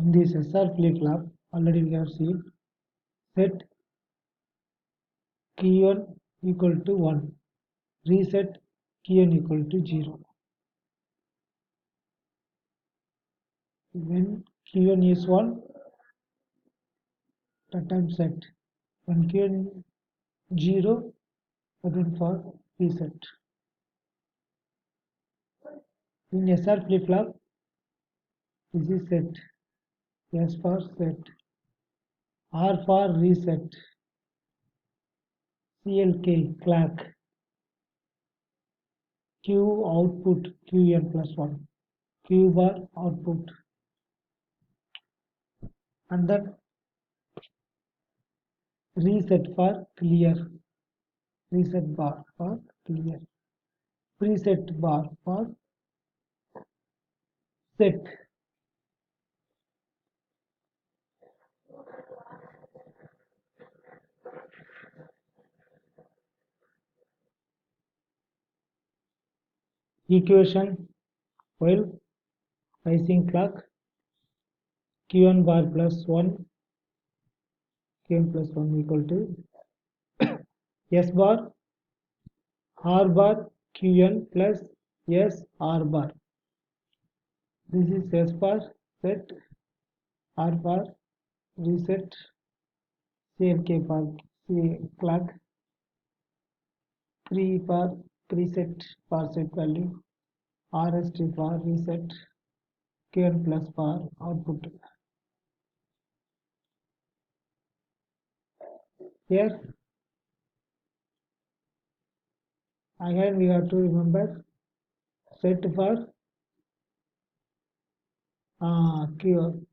In this SR flip-flop, already we have seen set Q1 equal to 1, reset Q1 equal to 0. When Q1 is 1, that time set. When Q1 is 0, then for reset. In SR flip-flop, this is set. S for set. R for reset. CLK clock. Q output Qn plus 1. Q bar output. And then reset for clear. Reset bar for clear. Preset bar for set. Equation while rising clock Q1 bar plus 1 Q1 plus 1 equal to S bar R bar Qn plus S R bar. This is S bar set, R bar reset, CLK bar clock, pre bar preset bar set value, RST bar reset, Qn plus bar output. Here again we have to remember set for Q1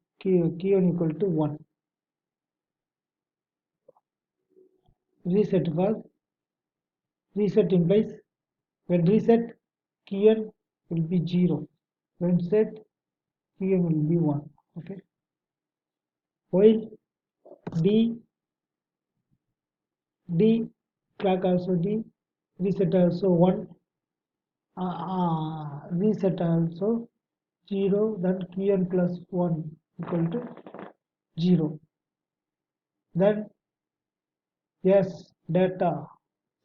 equal to 1. Reset for reset implies when reset Qn will be 0. When set Qn will be 1. Okay. While D clock also D, reset also 1, reset also 0, then Qn plus 1 equal to 0. Then S data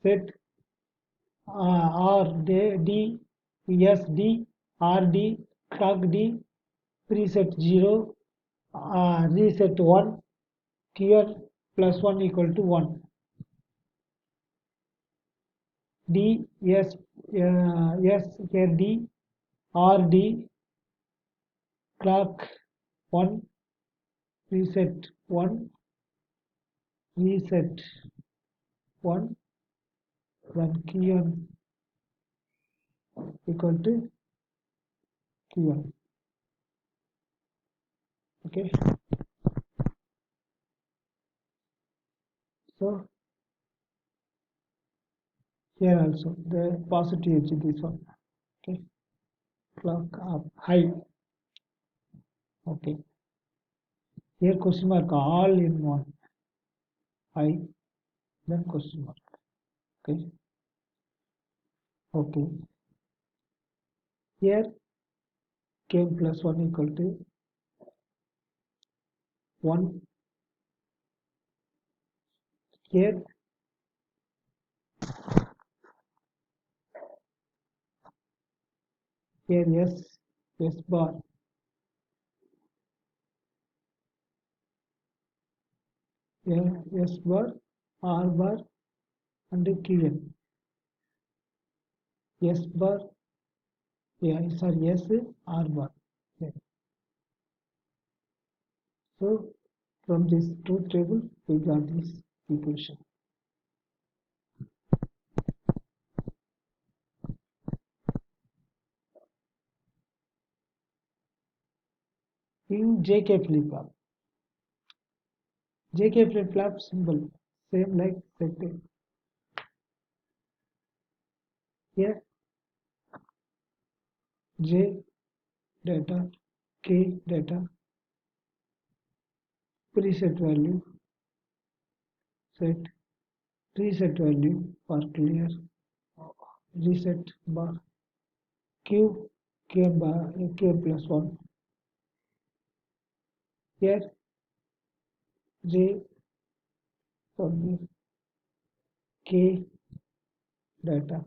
set R D S D R D clock D preset 0 reset 1 Qn plus 1 equal to 1. D S here D R D clock 1 reset 1 reset 1 then Qn equal to Q1. Okay, so here also the positive edge this one. Okay, clock up high. Okay, here question mark all in one, high then question mark. Okay, okay, here K plus 1 equal to 1. Here S bar S bar R bar and Qn. S bar S R bar. Yeah. So from this truth table we got this equation. In JK flip-flop, JK flip-flop symbol same like setting. Here J data, K data, preset value, set, reset value for clear, reset bar, Q bar Q plus 1, Here J for K data,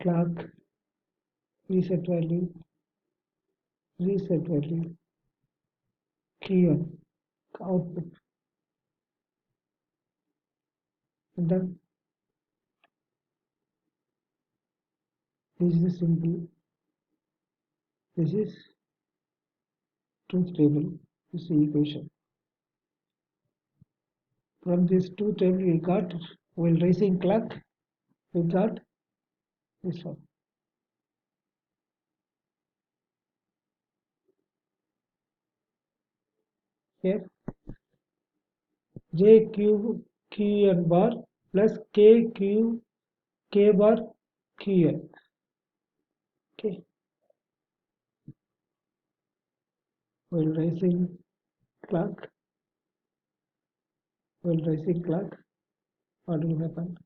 clock, reset value, Q1, output, and then this is simple. This is truth table. This is the equation. From this truth table we got, while raising clock, we got this one. Here J Q Qn bar plus K Q K bar Qn. Okay. While raising clock, what will happen?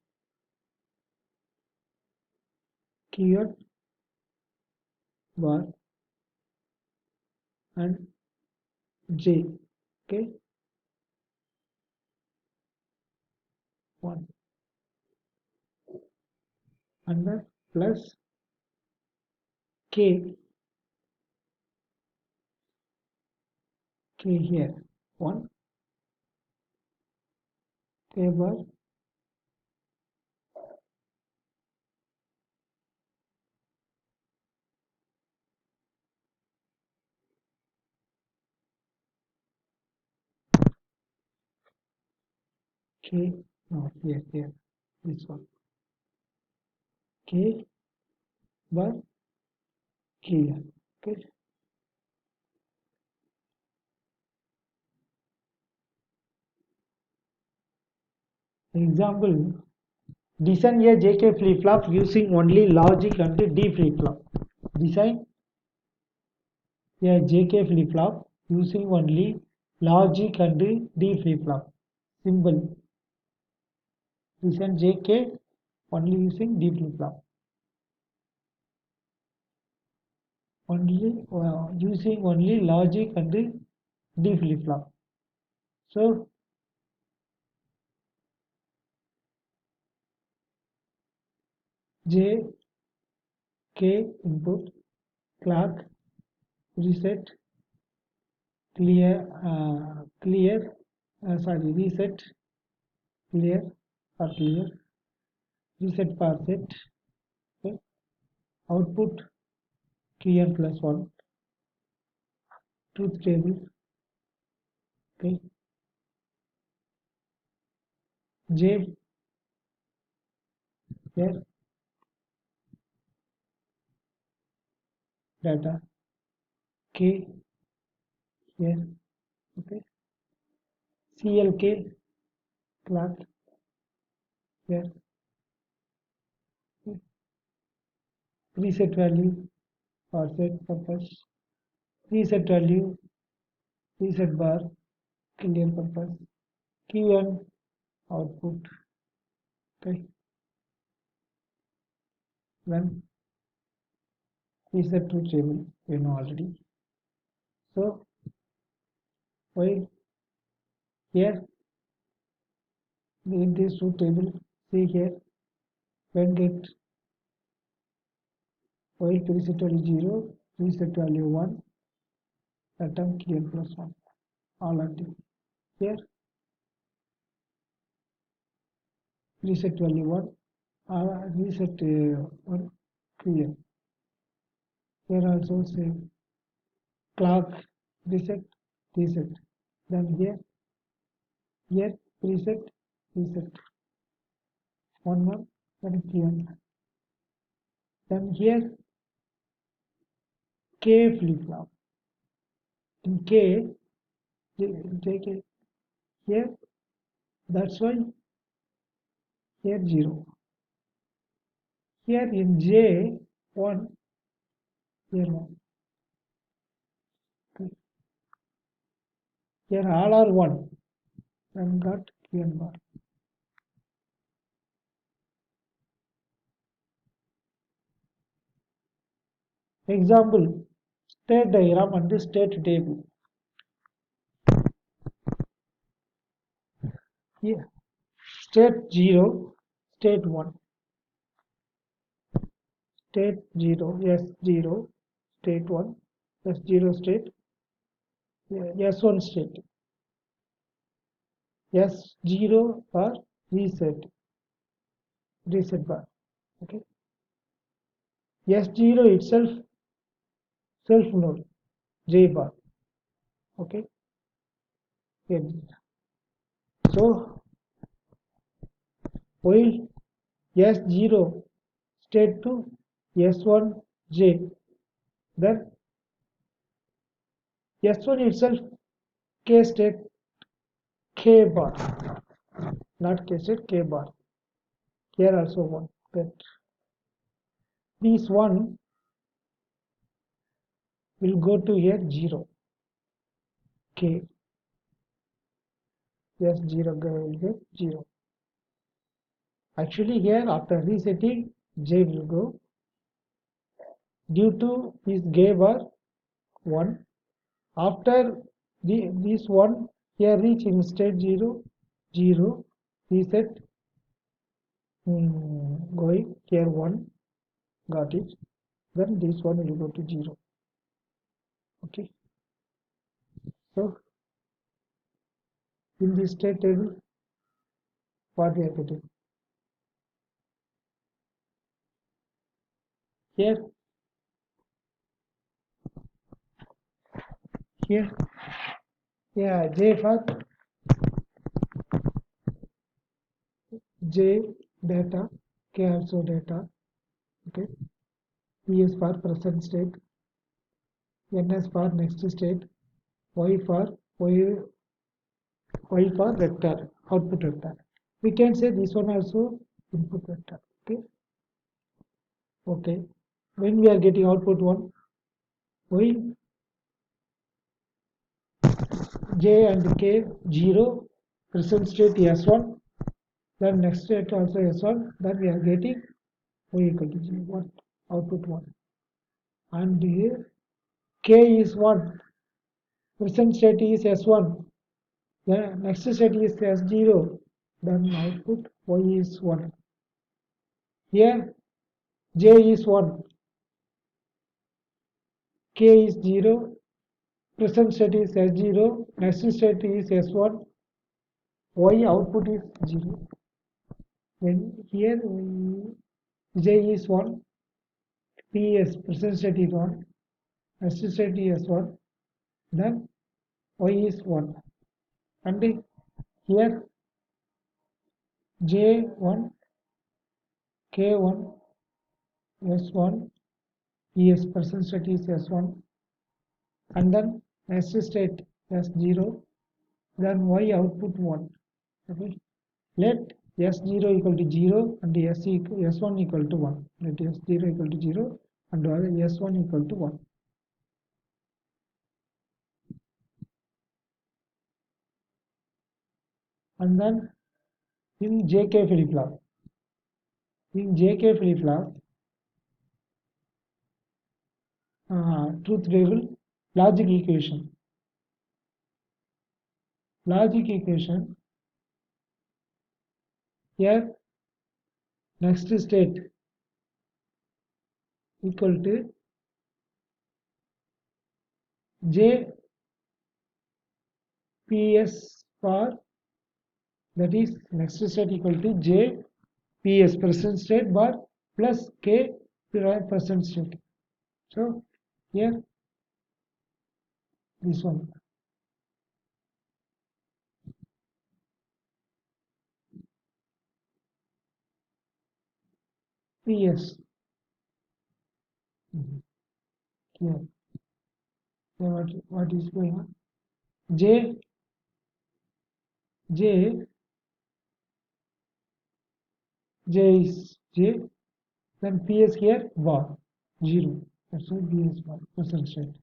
Qn bar and J. Okay. 1 and then plus K here 1 K bar K, no, here this one K bar K. Okay. Example, design a JK flip-flop using only logic and D flip-flop. Design a JK flip-flop using only logic and D flip-flop. Simple. Design JK only using D flip-flop. Using only logic and D flip-flop. So J K input, clock, reset, reset, clear or clear, reset par set, okay. Output Qn plus 1, truth table, okay. J here data, K here, okay. CLK clock here, okay. Reset value or set purpose, reset value, reset bar, clear purpose, Qn output, okay. Then is the truth table, we know already. So while here in this truth table, see here, when get while preset value 0, preset value 1, return Qn plus 1, all active. Here preset value 1, reset 1 Qn. Here also same clock reset, reset. Then here preset, reset 1 then Qn. Then here K flip flop. In K, JK here, that's why here 0. Here in J 1, here 1. Okay. Here all are 1. Then got Qn bar. Example, state diagram and state table. here state 0, state 1, state 0, S0, state 1, S0 state, S1 state, S0 for reset bar. Okay, S0 itself self node, J bar. Okay, so while S0 state to S1 J, then S1 itself K state K bar, not K state K bar. Here also one. That this one will go to here 0. K S0 will get 0. Actually here after resetting J will go due to this K bar 1. After this one here reach in state 0, 0 reset going here 1 got it, then this one will go to 0. Okay, so in this state table what we are getting here, yeah, J for J data, K also data. Okay, P is for present state, N is for next state, Y for vector, output vector. We can say this one also input vector. Okay, okay. When we are getting output 1, Y J and K 0, present state S1, then next state also S1, then we are getting Y equal to 1, output 1. And here K is 1, present state is S1, then next state is S0, then output Y is 1. Here J is 1, K is 0, present state is S0, next state is S1, Y output is 0. When here J is 1, P is present state is 1, next state is 1, then Y is 1. And here J1, K1, S1, PS present state is S1, and then next state S0, then Y output 1. Okay, let S0 equal to 0 and S1 equal to 1. Let S0 equal to 0 and S1 equal to 1. And then in JK flip-flop, truth table, logic equation. Here next state equal to J PS for, that is next state equal to J PS present state bar plus K present state. So here this one PS here. What is going on? J is J, then PS here bar 0. That's why PS bar present state.